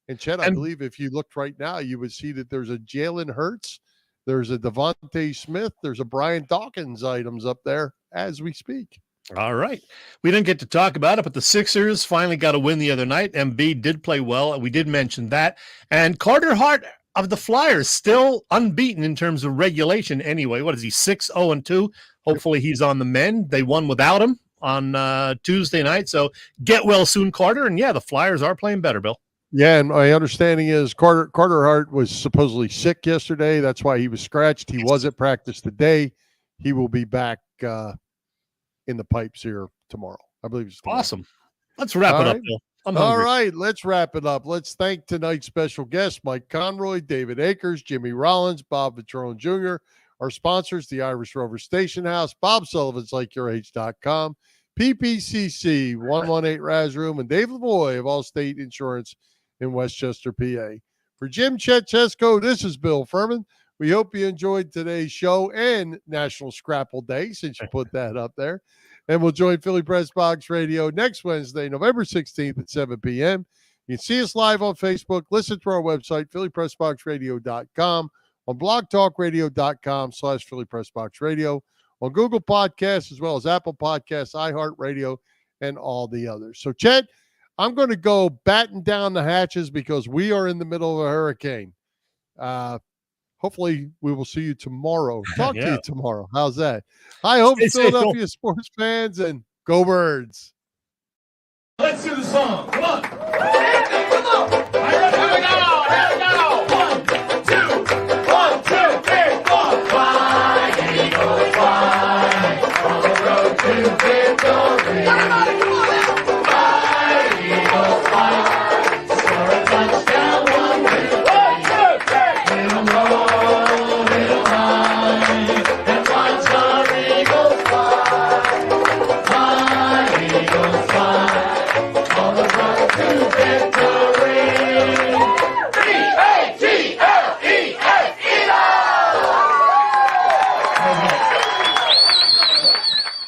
And Chet, I believe if you looked right now, you would see that there's a Jalen Hurts, there's a Devontae Smith, there's a Brian Dawkins items up there as we speak. All right. We didn't get to talk about it, but the Sixers finally got a win the other night. Embiid did play well. We did mention that. And Carter Hart of the Flyers, still unbeaten in terms of regulation anyway. What is he, 6-0-2? Hopefully he's on the mend. They won without him on Tuesday night. So get well soon, Carter. And, the Flyers are playing better, Bill. Yeah, and my understanding is Carter Hart was supposedly sick yesterday. That's why he was scratched. He was at practice today. He will be back in the pipes here tomorrow. I believe it's tomorrow. Awesome. Let's wrap it up, Bill. All right, let's wrap it up. Let's thank tonight's special guests, Mike Conroy, David Akers, Jimmy Rollins, Bob Vitrone Jr., our sponsors, the Irish Rover Station House, Bob Sullivan's LikeYourAge.com, PPCC 118 Raz Room, and Dave Lavoie of Allstate Insurance in Westchester, PA. For Jim Chet Chesko, this is Bill Furman. We hope you enjoyed today's show and National Scrapple Day, since you put that up there. And we'll join Philly Press Box Radio next Wednesday, November 16th at 7 p.m. You can see us live on Facebook, listen to our website, phillypressboxradio.com, on blogtalkradio.com/phillypressboxradio, on Google Podcasts, as well as Apple Podcasts, iHeartRadio, and all the others. So, Chet, I'm going to go batten down the hatches because we are in the middle of a hurricane. Hopefully we will see you tomorrow. Talk to you tomorrow. How's that? Hi, hope Philadelphia sports fans, and go Birds. Let's do the song. Come on. Come on. Here we go. 1, 2, 1, 2, 3, 4. Fly, Eagles, fly on the road to victory. Everybody, come on now. Fly, Eagles, fly. Score a touchdown, one win. 1, 2, 3. Hit 'em low, hit 'em high, and watch our Eagles fly. Fly, Eagles, fly.